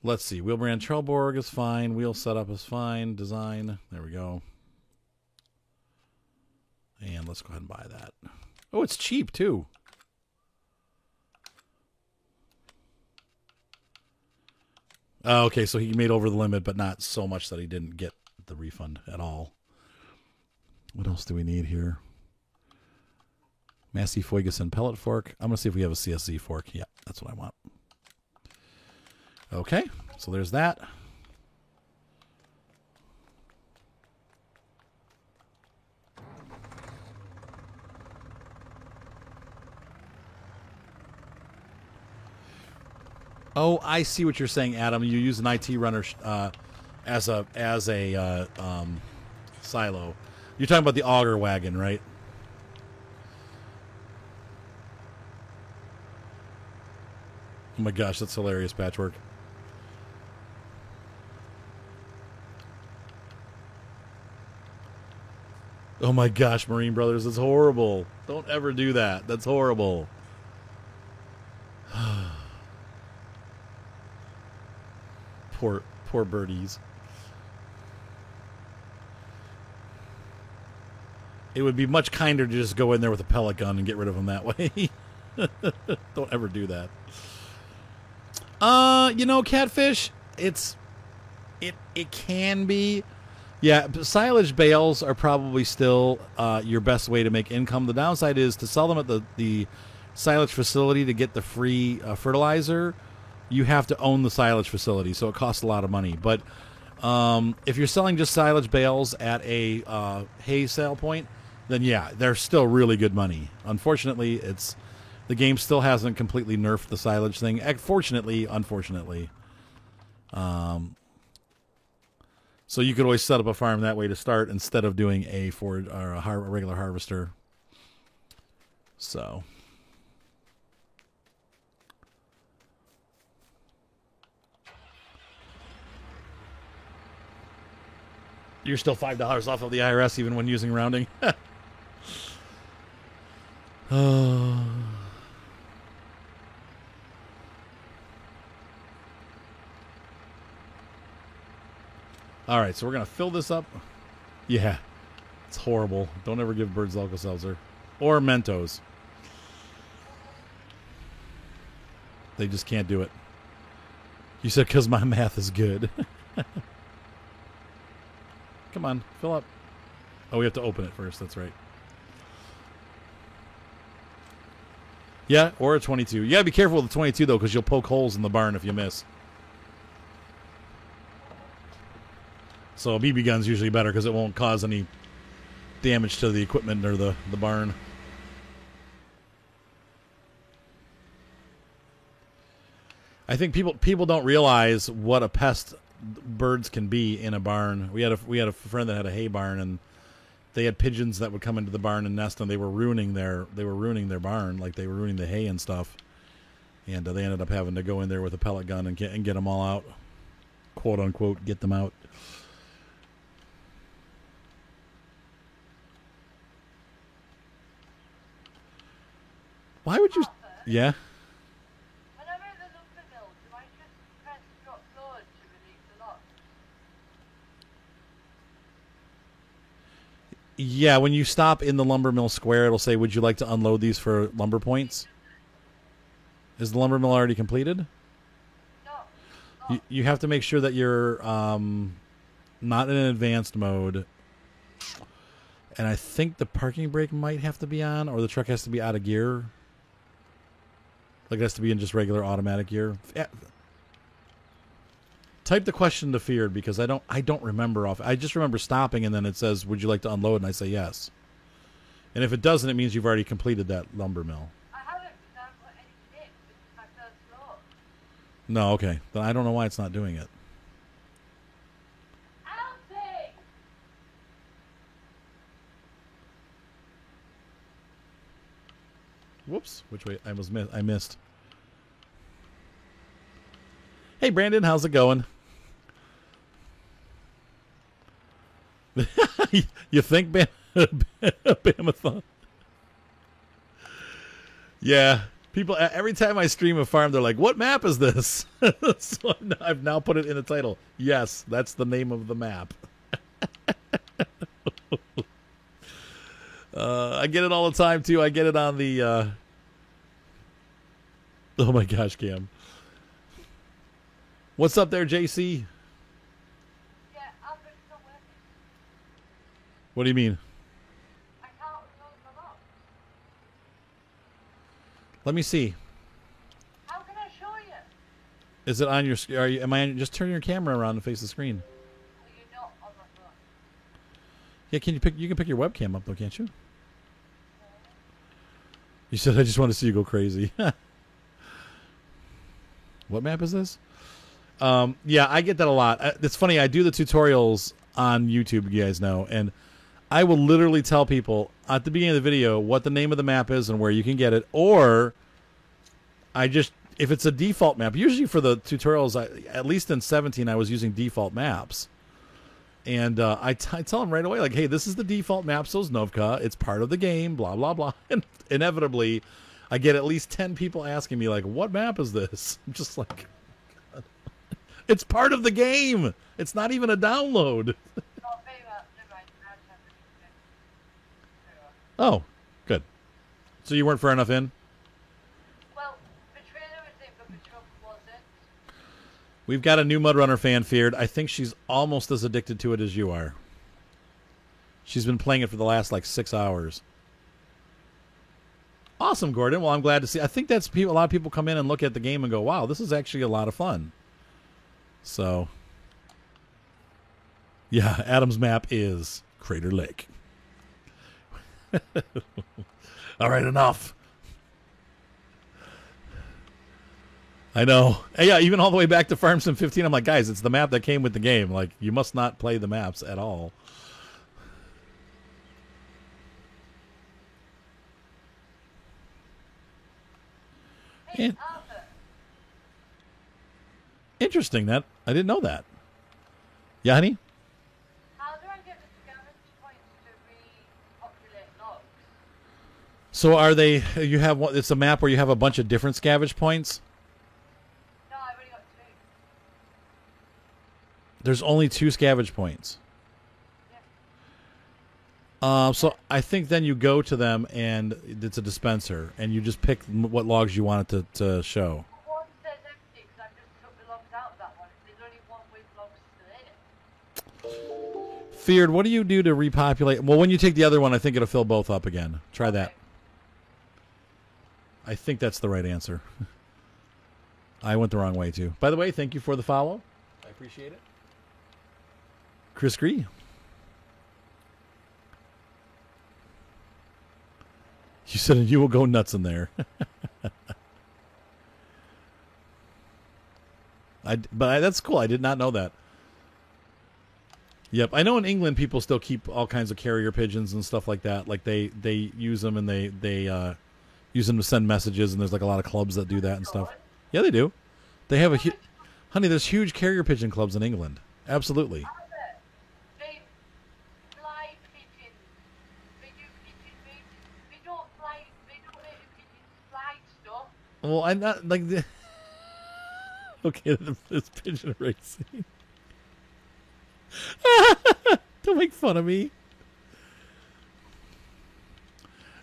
Let's see. Wheelbrand Trelleborg is fine. Wheel setup is fine. Design. There we go. And let's go ahead and buy that. Oh, it's cheap too. Okay, so he made over the limit, but not so much that he didn't get the refund at all. What else do we need here? Massey Ferguson pellet fork. I'm going to see if we have a CSZ fork. Yeah, that's what I want. Okay, so there's that. Oh, I see what you're saying, Adam. You use an IT runner as a silo. You're talking about the auger wagon, right? Oh my gosh, that's hilarious, Patchwork. Oh my gosh, Marine Brothers, that's horrible. Don't ever do that. That's horrible. Poor birdies. It would be much kinder to just go in there with a pellet gun and get rid of them that way. Don't ever do that. Catfish, it can be. Yeah, silage bales are probably still your best way to make income. The downside is to sell them at the silage facility to get the free fertilizer. You have to own the silage facility, so it costs a lot of money. But if you're selling just silage bales at a hay sale point, then yeah, they're still really good money. Unfortunately, the game still hasn't completely nerfed the silage thing. Unfortunately. So you could always set up a farm that way to start instead of doing a forage or a regular harvester. So. You're still $5 off of the IRS even when using rounding. All right, so we're going to fill this up. Yeah, it's horrible. Don't ever give birds Alka-Seltzer. Or Mentos. They just can't do it. You said because my math is good. Come on, fill up. Oh, we have to open it first. That's right. Yeah, or a 22. You got to be careful with the 22, though, because you'll poke holes in the barn if you miss. So a BB gun's usually better because it won't cause any damage to the equipment or the barn. I think people don't realize what a pest birds can be in a barn. We had a friend that had a hay barn, and they had pigeons that would come into the barn and nest, and they were ruining their barn, like they were ruining the hay and stuff. And they ended up having to go in there with a pellet gun and get them all out, quote unquote, get them out. Why would you? Yeah. Whenever the lumber mill, do I just press drop forward to release the lock? Yeah, when you stop in the lumber mill square, it'll say, "Would you like to unload these for lumber points?" Is the lumber mill already completed? No. You have to make sure that you're not in an advanced mode. And I think the parking brake might have to be on, or the truck has to be out of gear. Like it has to be in just regular automatic gear. Type the question to Feared because I don't remember off. I just remember stopping and then it says, "Would you like to unload?" And I say yes. And if it doesn't, it means you've already completed that lumber mill. I haven't, because I haven't put anything in. This is my first floor. No, okay. Then I don't know why it's not doing it. Alfie! Whoops. Which way? I missed. Hey, Brandon. How's it going? You think Bamathon? Yeah. People every time I stream a farm, they're like, "What map is this?" So I've now put it in the title. Yes, that's the name of the map. I get it all the time too. I get it on the. Oh my gosh, Cam. What's up there, JC? Yeah, Albert, it's not working. What do you mean? I can't load them up. Let me see. How can I show you? Is it on your? Are you? Am I? Just turn your camera around and face the screen. Are you not on my phone? Yeah, can you pick? You can pick your webcam up though, can't you? You said I just want to see you go crazy. What map is this? Yeah, I get that a lot. It's funny. I do the tutorials on YouTube, you guys know, and I will literally tell people at the beginning of the video what the name of the map is and where you can get it, or I just, if it's a default map, usually for the tutorials, at least in 17, I was using default maps. And I tell them right away, like, hey, this is the default map, Sosnovka. It's part of the game, blah, blah, blah. And inevitably, I get at least 10 people asking me, like, what map is this? I'm just like, it's part of the game. It's not even a download. Oh, very well. Never mind. I just have to do it. Very Oh, well. good. So you weren't far enough in? Well, Betrayer was it, but Betrayal wasn't. We've got a new Mudrunner fan, Feared. I think she's almost as addicted to it as you are. She's been playing it for the last, like, 6 hours. Awesome, Gordon. Well, I'm glad to see. I think that's people. A lot of people come in and look at the game and go, wow, this is actually a lot of fun. So, yeah, Adam's map is Crater Lake. All right, enough. I know. Yeah, even all the way back to Farm Sim 15, I'm like, guys, it's the map that came with the game. Like, you must not play the maps at all. Hey, And- Arthur. Interesting. That I didn't know that. Yeah, honey? How do I get the scavenge points to repopulate logs? So are they, you have one, it's a map where you have a bunch of different scavenge points? No, I've only got 2. There's only 2 scavenge points. Yeah. So I think then you go to them and it's a dispenser and you just pick what logs you want it to show. One says empty because I just took the logs out of that one. There's only one with logs still in it. Feared, what do you do to repopulate? Well, when you take the other one, I think it'll fill both up again. Try that. I think that's the right answer. I went the wrong way, too. By the way, thank you for the follow. I appreciate it. Chris Gree. You said you will go nuts in there. That's cool. I did not know that. Yep, I know in England people still keep all kinds of carrier pigeons and stuff like that. Like they use them and they use them to send messages. And there's like a lot of clubs that do that and stuff. Yeah, they do. They have honey. There's huge carrier pigeon clubs in England. Absolutely. Arthur, they fly pigeons. They do pigeon meat. They don't fly. They don't let the pigeons fly stuff. Well, I'm not like the. Okay, this pigeon racing. Don't make fun of me.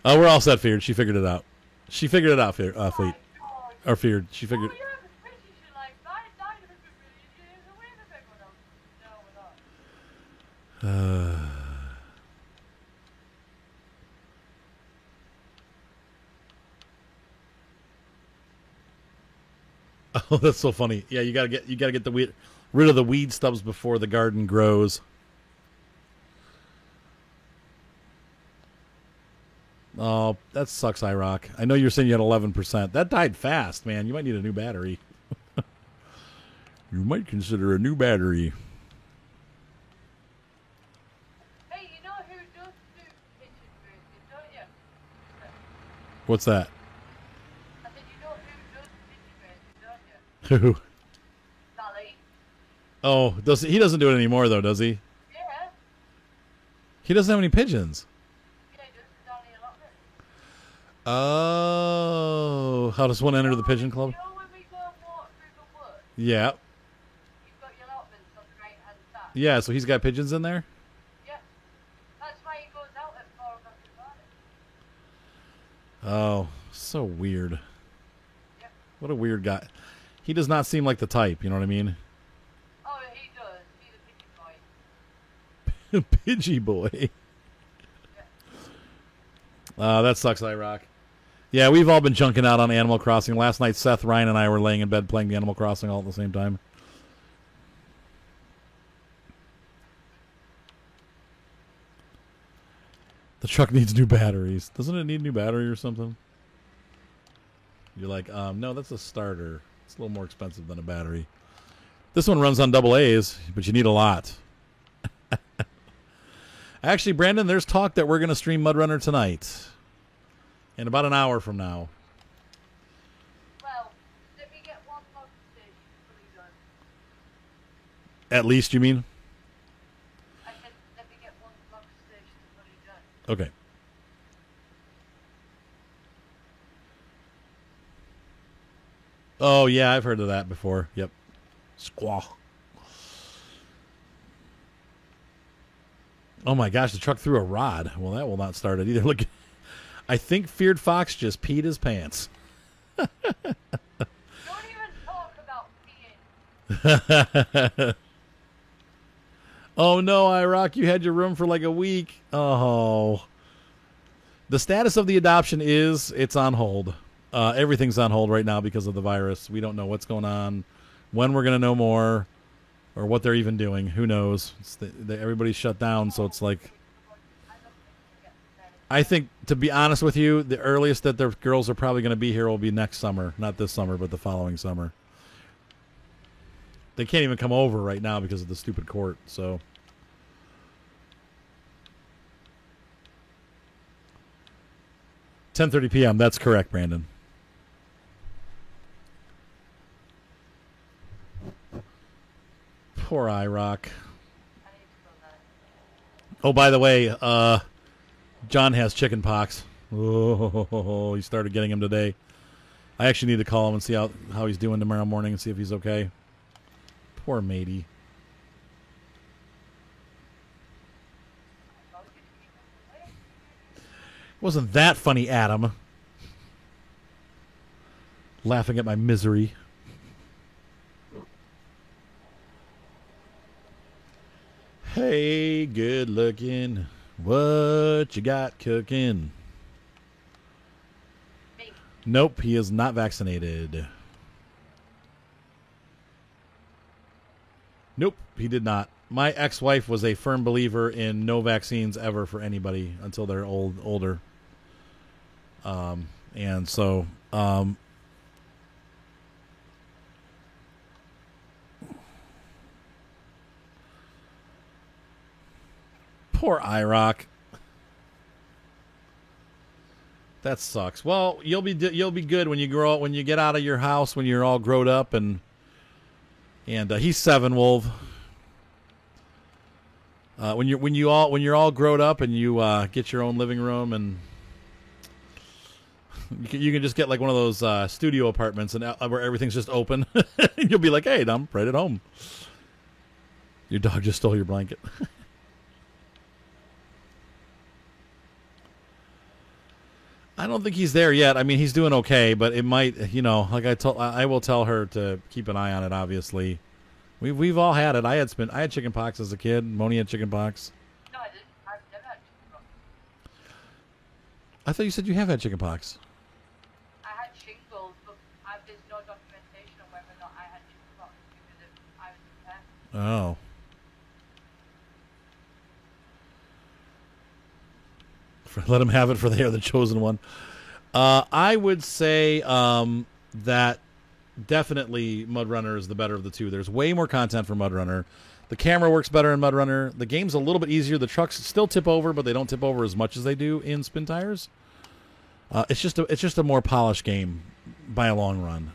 Oh, we're all set, Feared. She figured it out. She figured it out, Fleet. Oh, Or Feared. She figured. oh, yeah, the pigeons should like fly 900 million years away from everyone else. No, we're not. Oh, that's so funny. Yeah, you gotta get the weed, rid of the weed stubs before the garden grows. Oh, that sucks, IROC. I know you're saying you had 11%. That died fast, man. You might need a new battery. You might consider a new battery. Hey, you know who does do pigeon racing, don't you? What's that? I said, you know who does pigeon racing, don't you? Who? Sally. Oh, he doesn't do it anymore though, does he? Yeah. He doesn't have any pigeons. Yeah, he does. It's only a lot of it. Oh. how does one enter the pigeon club? You know when we go and walk through the woods, Yeah. you've got your allotments on the right hand side. Yeah, so he's got pigeons in there? Yeah. That's why he goes out at 4 o'clock in the morning. Oh, so weird. Yep. What a weird guy. He does not seem like the type, you know what I mean? Oh, he does. He's a pigeon boy. Pidgey boy. That sucks, IROC. Yeah, we've all been junking out on Animal Crossing. Last night, Seth, Ryan, and I were laying in bed playing the Animal Crossing all at the same time. The truck needs new batteries. Doesn't it need new battery or something? You're like, no, that's a starter. It's a little more expensive than a battery. This one runs on double A's, but you need a lot. Actually, Brandon, there's talk that we're going to stream Mudrunner tonight. In about an hour from now. Well, let me get one log station fully done. At least, you mean? I said, let me get one log station fully done. Okay. Oh, yeah, I've heard of that before. Yep. Squaw. Oh my gosh, the truck threw a rod. Well, that will not start it either. Look, I think Feared Fox just peed his pants. Don't even talk about peeing. Oh no, IROC, you had your room for like a week. Oh. The status of the adoption is it's on hold. Everything's on hold right now because of the virus. We don't know what's going on, when we're going to know more, or what they're even doing. Who knows? Everybody's shut down, so it's like... I think, to be honest with you, the earliest that the girls are probably going to be here will be next summer. Not this summer, but the following summer. They can't even come over right now because of the stupid court, so... 10:30 p.m. That's correct, Brandon. Poor IROC. Oh, by the way, John has chicken pox. Oh, he started getting him today. I actually need to call him and see how he's doing tomorrow morning and see if he's okay. Poor matey. Wasn't that funny, Adam? Laughing at my misery. Hey, good looking. What you got cooking? Me. Nope, he is not vaccinated. Nope, he did not. My ex-wife was a firm believer in no vaccines ever for anybody until they're older. And so, poor IROC. That sucks. Well, you'll be good when you grow up, when you get out of your house, when you're all grown up, and he's 7, Wolf. When you're all grown up and you get your own living room, and you can just get like one of those studio apartments and where everything's just open. You'll be like, hey, I'm right at home. Your dog just stole your blanket. I don't think he's there yet. I mean, he's doing okay, but it might, like I will tell her to keep an eye on it. Obviously, we've all had it. I had chicken pox as a kid. Moni had chicken pox. No, I didn't. I've never had chickenpox. I thought you said you have had chicken pox. I had shingles, but there's no documentation on whether or not I had chickenpox because I was in care. Oh. Let them have it, for they are the chosen one. I would say that definitely Mudrunner is the better of the two. There's way more content for Mudrunner. The camera works better in Mudrunner. The game's a little bit easier. The trucks still tip over, but they don't tip over as much as they do in Spin Tires. It's just a more polished game by a long run.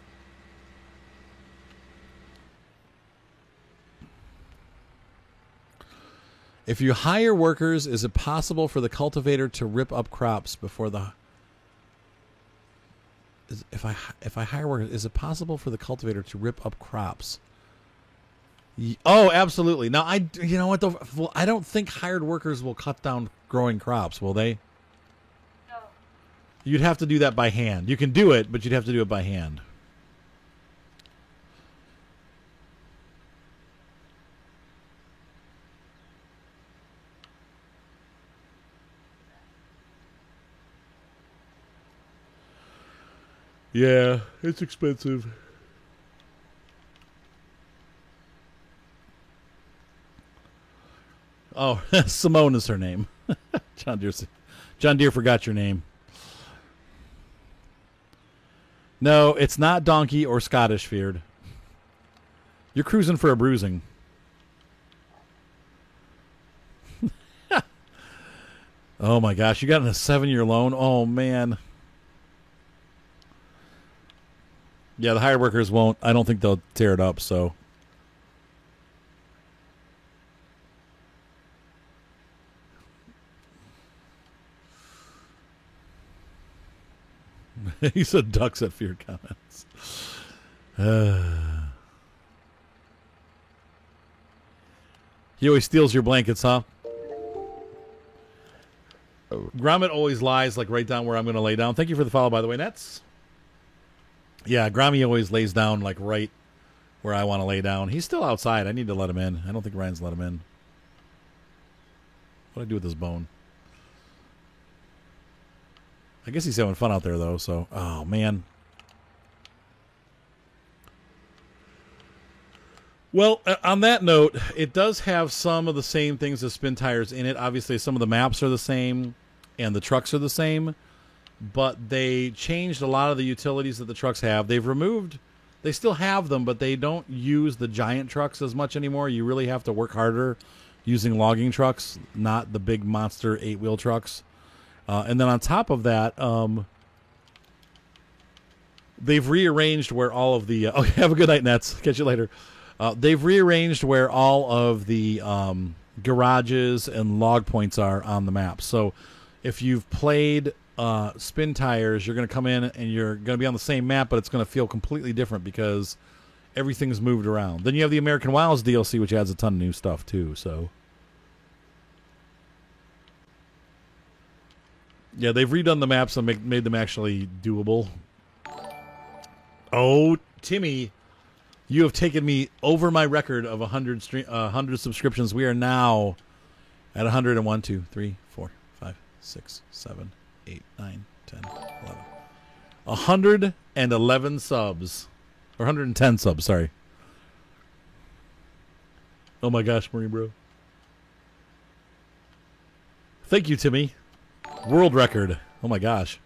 If you hire workers, is it possible for the cultivator to rip up crops before the... if I hire workers, is it possible for the cultivator to rip up crops? Oh, absolutely. Now you know what though? Well, I don't think hired workers will cut down growing crops, will they? No. You'd have to do that by hand. You can do it, but you'd have to do it by hand. Yeah, it's expensive. Oh, Simone is her name. John Deere forgot your name. No, it's not donkey or Scottish feared. You're cruising for a bruising. Oh my gosh, you got in a 7-year loan? Oh man. Yeah, the hired workers won't. I don't think they'll tear it up, so. He said ducks at feared comments. He always steals your blankets, huh? Gromit always lies, like right down where I'm going to lay down. Thank you for the follow, by the way, Nets. Yeah, Grommy always lays down like right where I want to lay down. He's still outside. I need to let him in. I don't think Ryan's let him in. What do I do with this bone? I guess he's having fun out there, though, so... Oh, man. Well, on that note, it does have some of the same things as Spin Tires in it. Obviously, some of the maps are the same, and the trucks are the same. But they changed a lot of the utilities that the trucks have. They've removed... They still have them, but they don't use the giant trucks as much anymore. You really have to work harder using logging trucks, not the big monster 8-wheel trucks. And then on top of that, they've rearranged where all of the... okay, have a good night, Nets. Catch you later. They've rearranged where all of the garages and log points are on the map. So if you've played Spin Tires, you're going to come in and you're going to be on the same map, but it's going to feel completely different because everything's moved around. Then you have the American Wilds DLC, which adds a ton of new stuff, too. So... yeah, they've redone the maps and made them actually doable. Oh, Timmy, you have taken me over my record of 100 subscriptions. We are now at 101, 2, 3, 4, 5, 6, 7, 8, 9, 10, 11. 111 subs. Or 110 subs, sorry. Oh my gosh, Marine Bro. Thank you, Timmy. World record. Oh my gosh.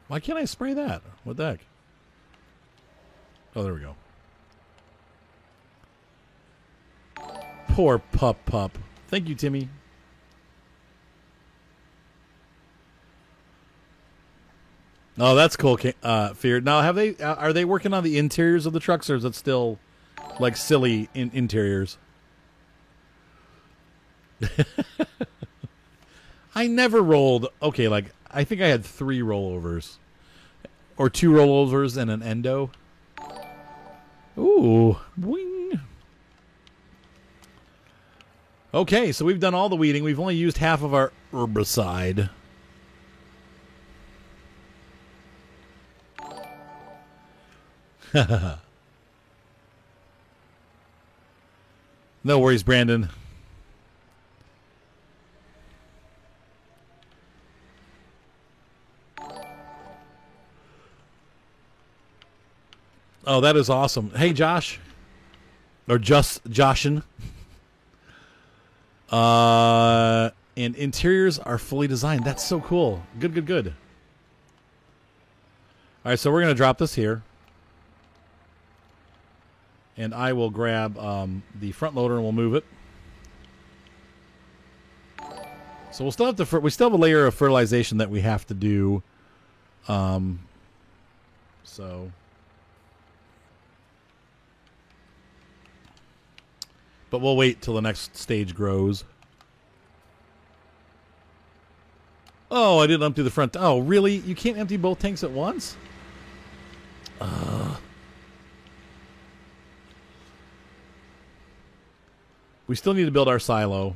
Why can't I spray that? What the heck? Oh, there we go. Poor pup. Thank you, Timmy. Oh, that's cool, Feared. Now, are they working on the interiors of the trucks, or is it still like silly interiors? I never rolled. Okay, like I think I had 3 rollovers, or 2 rollovers and an endo. Ooh, wing. Okay, so we've done all the weeding. We've only used half of our herbicide. No worries, Brandon. Oh, that is awesome. Hey, Josh. Or just Joshin. And interiors are fully designed. That's so cool. Good. All right, so we're going to drop this here. And I will grab the front loader and we'll move it. So we'll still have we still have a layer of fertilization that we have to do. So... but we'll wait till the next stage grows. Oh, I didn't empty the front. Oh, really? You can't empty both tanks at once? We still need to build our silo.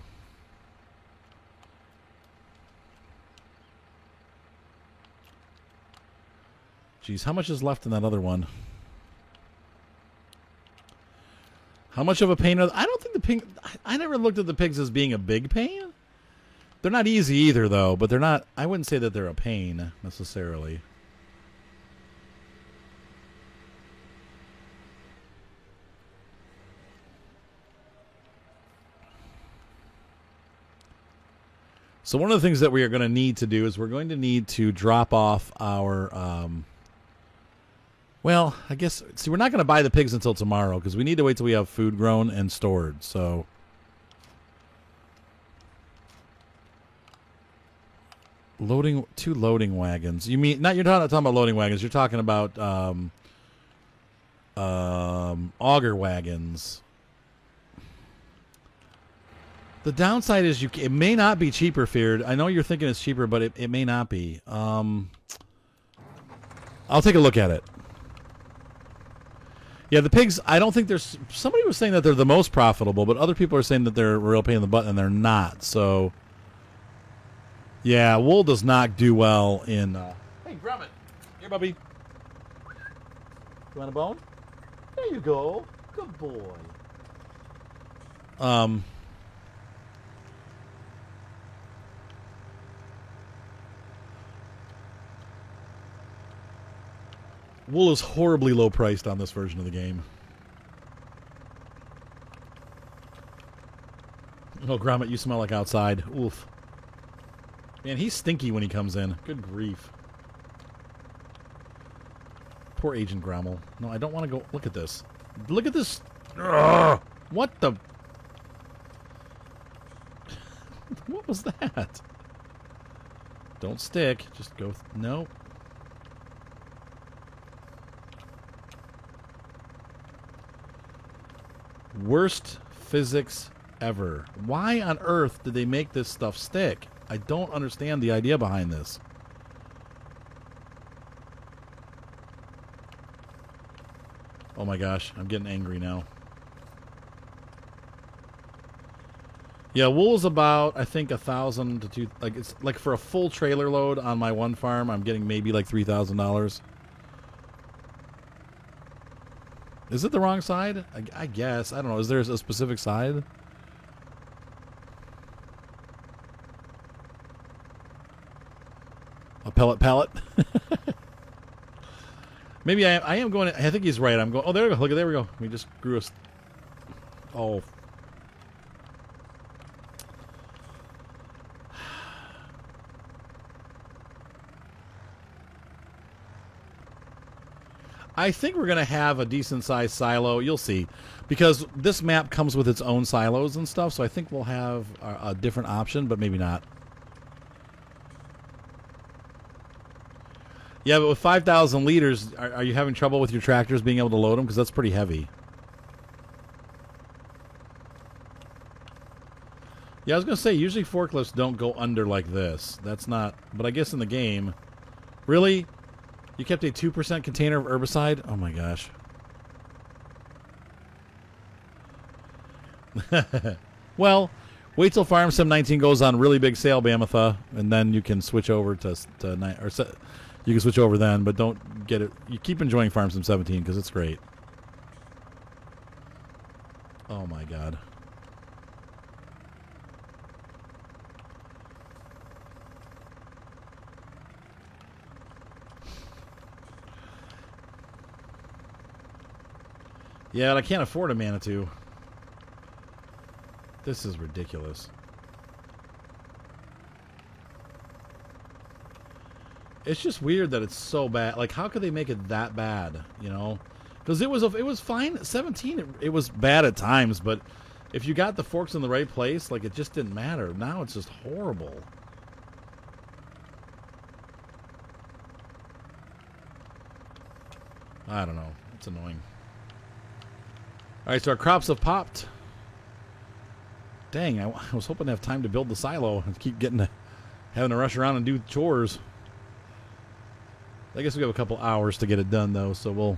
Jeez, how much is left in that other one? How much of a pain are... I don't think the pig... I never looked at the pigs as being a big pain. They're not easy either, though, but they're not... I wouldn't say that they're a pain, necessarily. So one of the things that we are going to need to do is we're going to need to drop off our... well, I guess... See, we're not going to buy the pigs until tomorrow because we need to wait till we have food grown and stored, so... Loading... 2 loading wagons. You mean... You're not talking about loading wagons. You're talking about auger wagons. The downside is it may not be cheaper, Feared. I know you're thinking it's cheaper, but it may not be. I'll take a look at it. Yeah, the pigs, I don't think there's... Somebody was saying that they're the most profitable, but other people are saying that they're a real pain in the butt, and they're not. So, yeah, wool does not do well in... Hey, Grummet. Here, Bubby. You want a bone? There you go. Good boy. Wool is horribly low priced on this version of the game. Oh, Grommet, you smell like outside. Oof. Man, he's stinky when he comes in. Good grief. Poor Agent Grommel. No, I don't want to go... Look at this. Look at this. Ugh. What the... What was that? Don't stick. Just go... No. Worst physics ever. Why on earth did they make this stuff stick? I don't understand the idea behind this. Oh my gosh, I'm getting angry now. Yeah, wool's about, I think, 1,000 to 2. Like, it's like for a full trailer load on my one farm, I'm getting maybe like $3,000. Is it the wrong side? I guess. I don't know. Is there a specific side? A pellet pallet? Maybe I am going... I think he's right. I'm going... Oh, there we go. Look, there we go. We just grew a... Oh. I think we're going to have a decent-sized silo. You'll see. Because this map comes with its own silos and stuff, so I think we'll have a different option, but maybe not. Yeah, but with 5,000 liters, are you having trouble with your tractors being able to load them? Because that's pretty heavy. Yeah, I was going to say, usually forklifts don't go under like this. That's not... But I guess in the game... Really? You kept a 2% container of herbicide? Oh my gosh. Well, wait till Farm Sim 19 goes on really big sale, Bamatha, and then you can switch over to you can switch over then, but don't get it. You keep enjoying Farm Sim 17 because it's great. Oh my god. Yeah, I can't afford a Manitou. This is ridiculous. It's just weird that it's so bad. Like, how could they make it that bad? You know, because it was fine. 17, it was bad at times, but if you got the forks in the right place, like, it just didn't matter. Now it's just horrible. I don't know. It's annoying. All right, so our crops have popped. Dang, I was hoping to have time to build the silo and keep getting to having to rush around and do chores. I guess we have a couple hours to get it done, though, so we'll...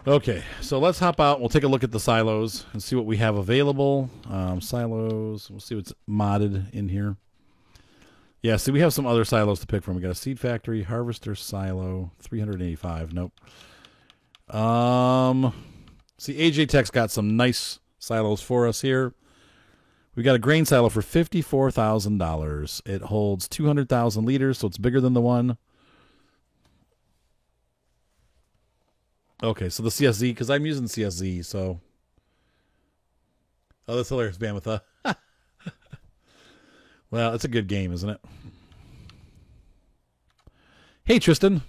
Okay, so let's hop out. We'll take a look at the silos and see what we have available. Silos, we'll see what's modded in here. Yeah, see, we have some other silos to pick from. We got a seed factory, harvester silo, 385. Nope. See, AJ Tech's got some nice silos for us here. We got a grain silo for $54,000. It holds 200,000 liters, so it's bigger than the one. Okay, so the CSZ, because I'm using CSZ, so... Oh, that's hilarious, Mammoth. Well, it's a good game, isn't it? Hey, Tristan.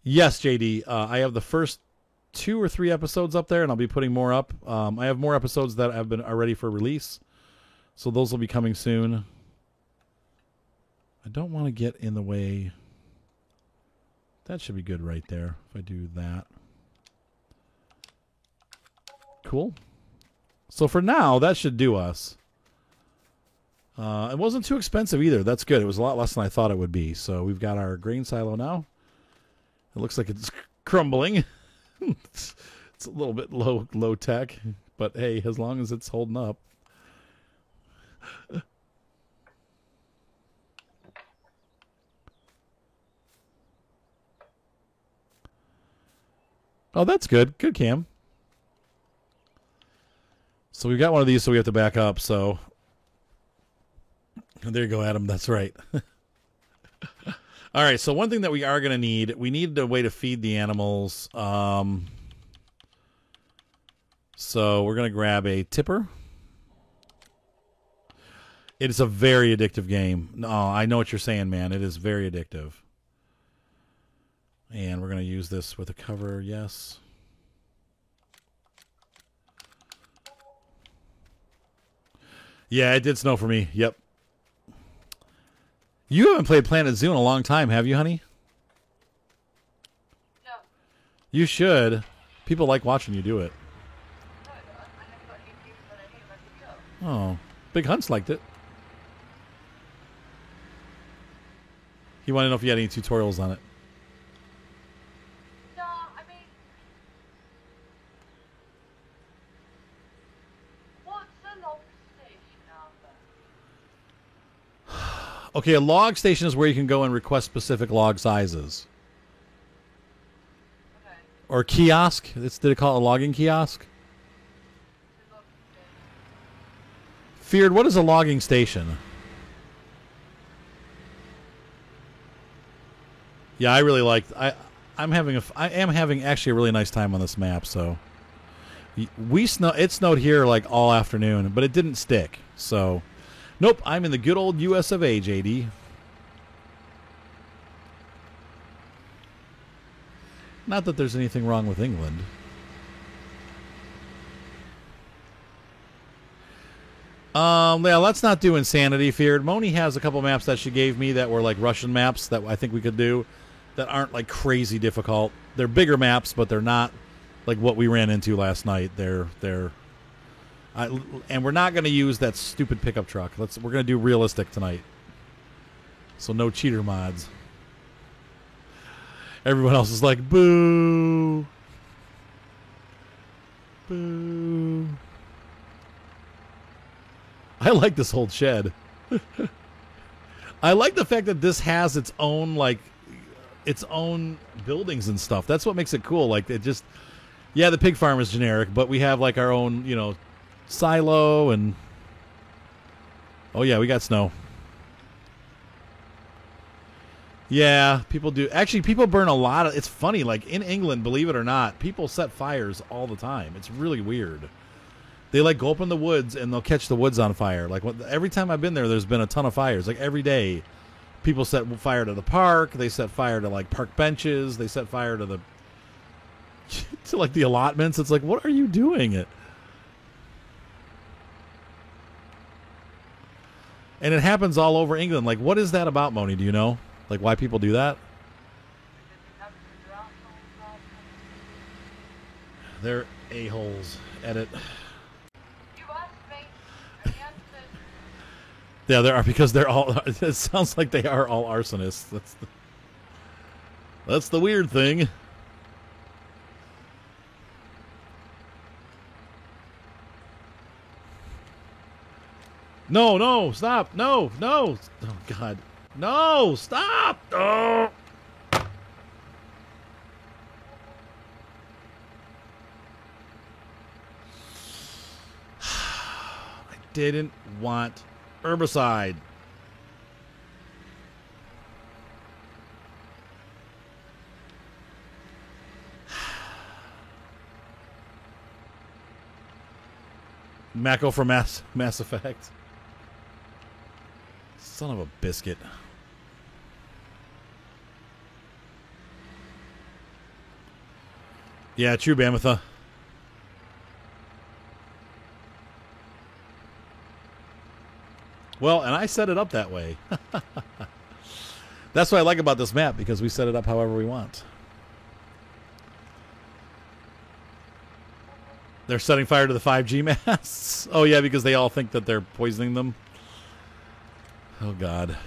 Yes, JD. I have the first 2 or 3 episodes up there, and I'll be putting more up. I have more episodes that are ready for release, so those will be coming soon. I don't want to get in the way... That should be good right there if I do that. Cool. So for now, that should do us. It wasn't too expensive either. That's good. It was a lot less than I thought it would be. So we've got our grain silo now. It looks like it's crumbling. It's a little bit low tech, but hey, as long as it's holding up. Oh, that's good. Good, Cam. So we've got one of these, so we have to back up. So there you go, Adam. That's right. All right, so one thing that we are going to need, we need a way to feed the animals. So we're going to grab a tipper. It is a very addictive game. No, I know what you're saying, man. It is very addictive. And we're going to use this with a cover, yes. Yeah, it did snow for me. Yep. You haven't played Planet Zoo in a long time, have you, honey? No. You should. People like watching you do it. No, I don't. I never got any views on any of my videos. Oh, Big Hunt's liked it. He wanted to know if you had any tutorials on it. No, I mean... What's a log station, Arthur? Okay, a log station is where you can go and request specific log sizes. Okay. Or kiosk. Did it call it a logging kiosk? It's a log station. Feared, what is a logging station? Yeah, I really liked. I am having actually a really nice time on this map. So it snowed here like all afternoon, but it didn't stick. So nope, I'm in the good old U.S. of A, JD. Not that there's anything wrong with England. Yeah, let's not do Insanity, Feared. Moni has a couple maps that she gave me that were like Russian maps that I think we could do that aren't like crazy difficult. They're bigger maps, but they're not like what we ran into last night. And we're not going to use that stupid pickup truck. We're going to do realistic tonight. So no cheater mods. Everyone else is like, boo. Boo. I like this whole shed. I like the fact that this has its own buildings and stuff. That's what makes it cool. Like it just, yeah, the pig farm is generic, but we have like our own, silo and. Oh yeah, we got snow. Yeah, people do. Actually, people burn a lot of. It's funny. Like in England, believe it or not, people set fires all the time. It's really weird. They like go up in the woods and they'll catch the woods on fire. Like every time I've been there, there's been a ton of fires. Like every day, people set fire to the park. They set fire to like park benches. They set fire to to like the allotments. It's like, what are you doing? And it happens all over England. Like, what is that about, Moni? Do you know? Like why people do that? They're a-holes. Edit. You asked me, and I answered. Yeah, there are because they're all. It sounds like they are all arsonists. That's the weird thing. No, no, stop. No, no. Oh, God. No, stop. Oh. I didn't want herbicide. Mako from Mass Effect. Son of a biscuit. Yeah, true, Bamatha. Well, and I set it up that way. That's what I like about this map, because we set it up however we want. They're setting fire to the 5G masts? Oh, yeah, because they all think that they're poisoning them. Oh, God.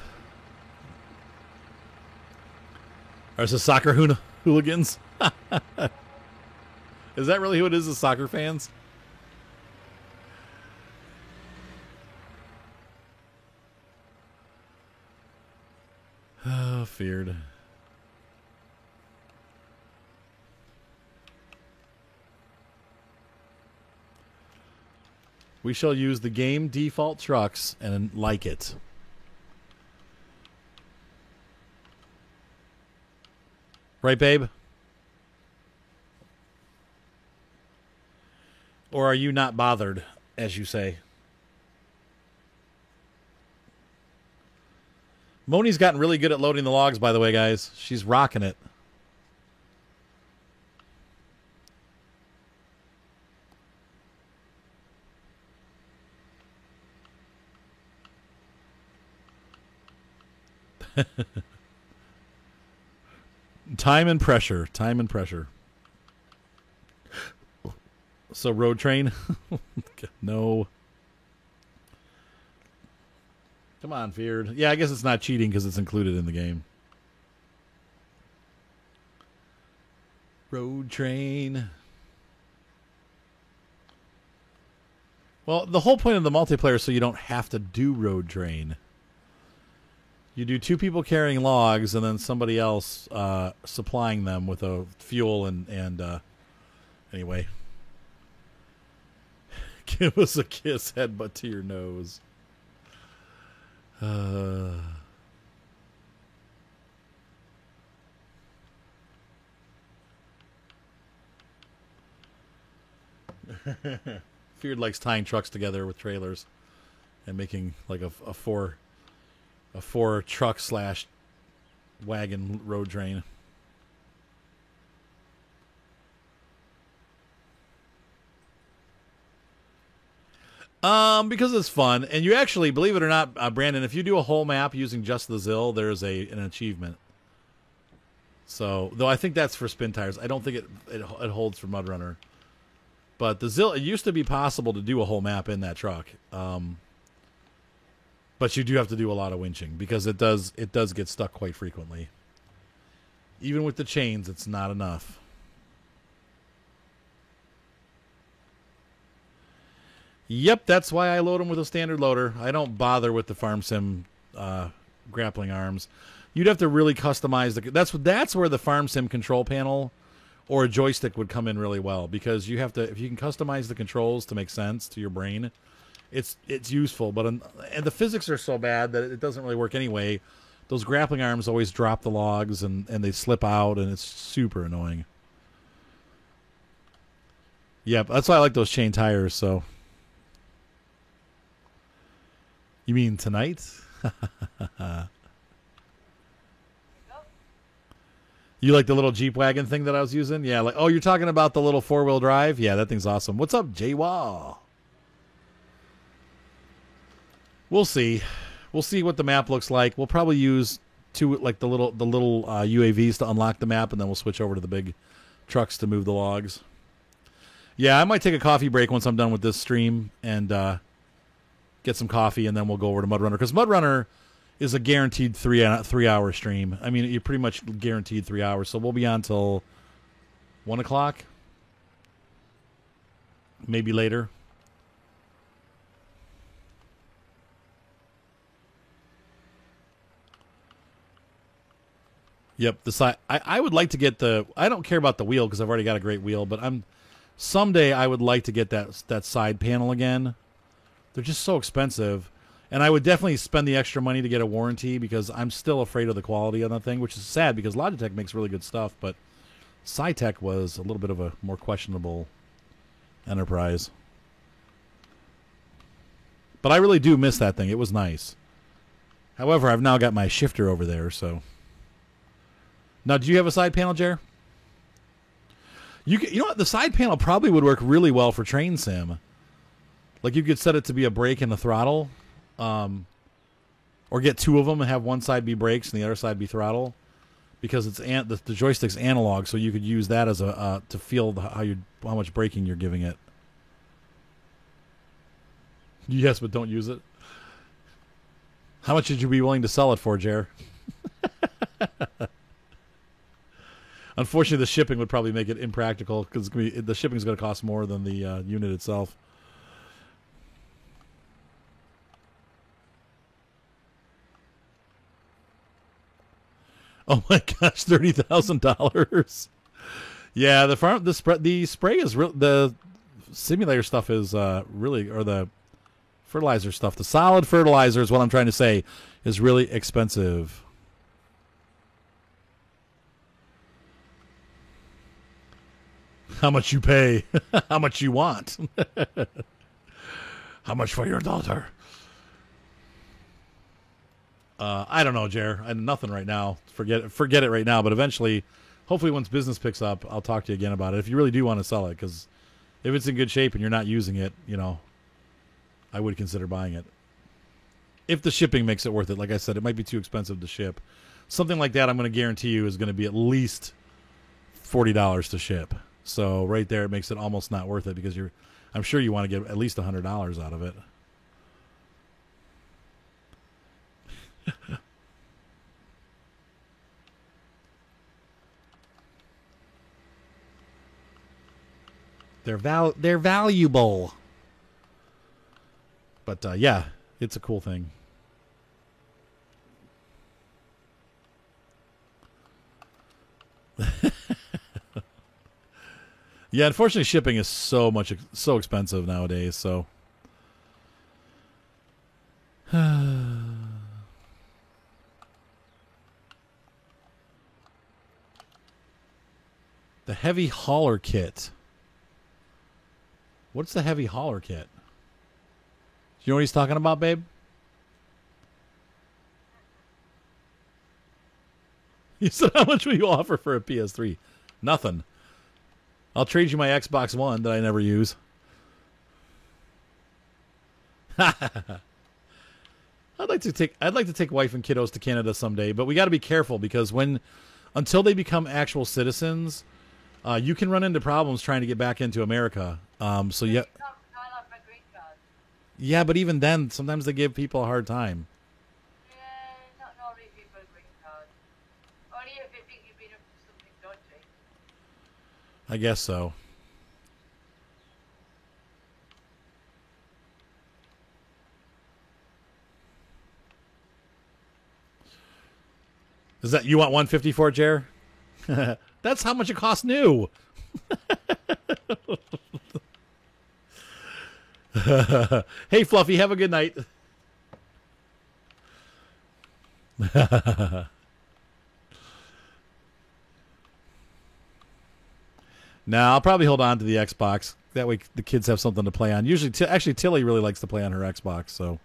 Are this soccer hooligans? Is that really who it is, the soccer fans? Oh, feared. We shall use the game default trucks and like it. Right, babe? Or are you not bothered, as you say? Moni's gotten really good at loading the logs, by the way, guys. She's rocking it. Time and pressure. Time and pressure. So, road train? No. Come on, Feared. Yeah, I guess it's not cheating because it's included in the game. Road train. Well, the whole point of the multiplayer is so you don't have to do road train. You do two people carrying logs and then somebody else supplying them with a fuel and anyway. Give us a kiss, headbutt to your nose. Feared likes tying trucks together with trailers and making like a four truck / wagon road train. Because it's fun, and you actually, believe it or not, Brandon, if you do a whole map using just the ZIL, there's an achievement. So, though I think that's for spin tires, I don't think it holds for Mud Runner. But the ZIL, it used to be possible to do a whole map in that truck. But you do have to do a lot of winching because it does get stuck quite frequently. Even with the chains, it's not enough. Yep, that's why I load them with a standard loader. I don't bother with the Farm Sim grappling arms. You'd have to really customize that's where the Farm Sim control panel or a joystick would come in really well, because you have to, if you can customize the controls to make sense to your brain, it's useful. But and the physics are so bad that it doesn't really work anyway. Those grappling arms always drop the logs and they slip out, and it's super annoying. Yep, that's why I like those chain tires. So. You mean tonight? You like the little Jeep wagon thing that I was using? Yeah, like, oh, you're talking about the little 4-wheel drive? Yeah, that thing's awesome. What's up, J-Wall? We'll see. We'll see what the map looks like. We'll probably use two like the little UAVs to unlock the map, and then we'll switch over to the big trucks to move the logs. Yeah, I might take a coffee break once I'm done with this stream and get some coffee, and then we'll go over to Mud Runner, because Mud Runner is a guaranteed 3 hour stream. I mean, you're pretty much guaranteed 3 hours, so we'll be on till 1 o'clock, maybe later. Yep, the side. I would like to get the. I don't care about the wheel because I've already got a great wheel, but someday I would like to get that side panel again. They're just so expensive, and I would definitely spend the extra money to get a warranty because I'm still afraid of the quality on that thing, which is sad because Logitech makes really good stuff, but Cytec was a little bit of a more questionable enterprise. But I really do miss that thing. It was nice. However, I've now got my shifter over there, so. Now, do you have a side panel, Jer? You know what? The side panel probably would work really well for train sim. Like, you could set it to be a brake and a throttle. Or get two of them and have one side be brakes and the other side be throttle. Because it's the joystick's analog, so you could use that as a to feel how much braking you're giving it. Yes, but don't use it. How much would you be willing to sell it for, Jer? Unfortunately, the shipping would probably make it impractical because the shipping is going to cost more than the unit itself. Oh my gosh, $30,000! Yeah, the spray is real. The simulator stuff is really, or the fertilizer stuff. The solid fertilizer is what I'm trying to say is really expensive. How much you pay? How much you want? How much for your daughter? I don't know, Jer. Nothing right now. Forget it right now. But eventually, hopefully, once business picks up, I'll talk to you again about it. If you really do want to sell it, because if it's in good shape and you're not using it, I would consider buying it. If the shipping makes it worth it. Like I said, it might be too expensive to ship. Something like that, I'm going to guarantee you, is going to be at least $40 to ship. So right there, it makes it almost not worth it because I'm sure you want to get at least $100 out of it. They're valuable. But yeah, it's a cool thing. Yeah, unfortunately, shipping is so expensive nowadays. So, the heavy hauler kit. What's the heavy hauler kit? Do you know what he's talking about, babe? He said, "How much will you offer for a PS3?" Nothing. I'll trade you my Xbox One that I never use. I'd like to take wife and kiddos to Canada someday, but we got to be careful because until they become actual citizens, you can run into problems trying to get back into America. So yeah. Yeah, but even then, sometimes they give people a hard time. Yeah, not normally people a green card. Only if they think you've been up to something dodgy. I guess so. Is that you want 150 for it, Jer? That's how much it costs new. Hey, Fluffy, have a good night. Now, I'll probably hold on to the Xbox. That way the kids have something to play on. Usually, actually, Tilly really likes to play on her Xbox. So,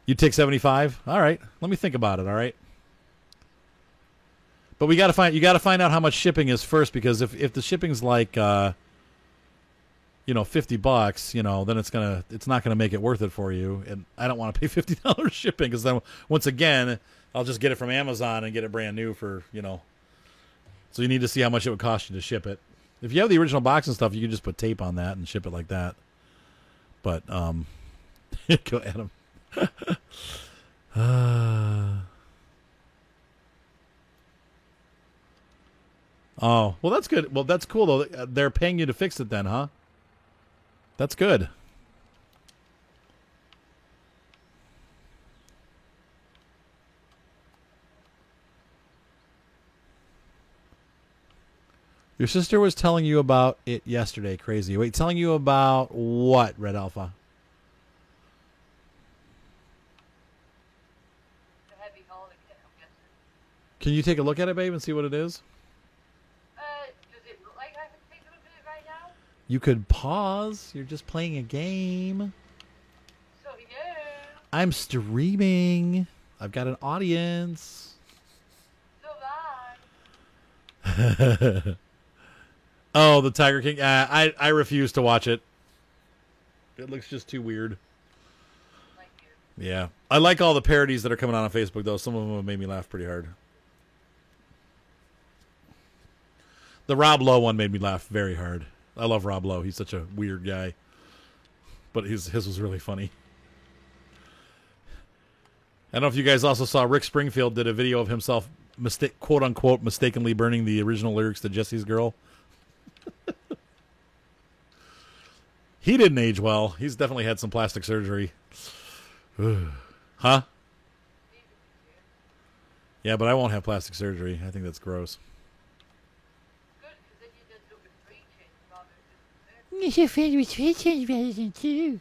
you take 75? All right. Let me think about it, all right? But you got to find out how much shipping is first, because if the shipping's like, $50, then it's not gonna make it worth it for you. And I don't want to pay $50 shipping, because then once again, I'll just get it from Amazon and get it brand new for. So you need to see how much it would cost you to ship it. If you have the original box and stuff, you can just put tape on that and ship it like that. But go Adam. Oh, well, that's good. Well, that's cool though. They're paying you to fix it then, huh? That's good. Your sister was telling you about it yesterday. Crazy. Wait, telling you about what, Red Alpha? The heavy hauling kit, I'm guessing. Can you take a look at it, babe, and see what it is? Does it look like I can take a look at it right now? You could pause. You're just playing a game. So, yeah. I'm streaming. I've got an audience. So bad. Oh, the Tiger King. I refuse to watch it. It looks just too weird. Like you. Yeah. I like all the parodies that are coming out on Facebook, though. Some of them have made me laugh pretty hard. The Rob Lowe one made me laugh very hard. I love Rob Lowe. He's such a weird guy. But his was really funny. I don't know if you guys also saw Rick Springfield did a video of himself, quote unquote, mistakenly burning the original lyrics to Jesse's Girl. He didn't age well. He's definitely had some plastic surgery. Huh? Yeah, but I won't have plastic surgery. I think that's gross. Good, because then you just look at preaching rather than It's your favorite Twitch rather than two.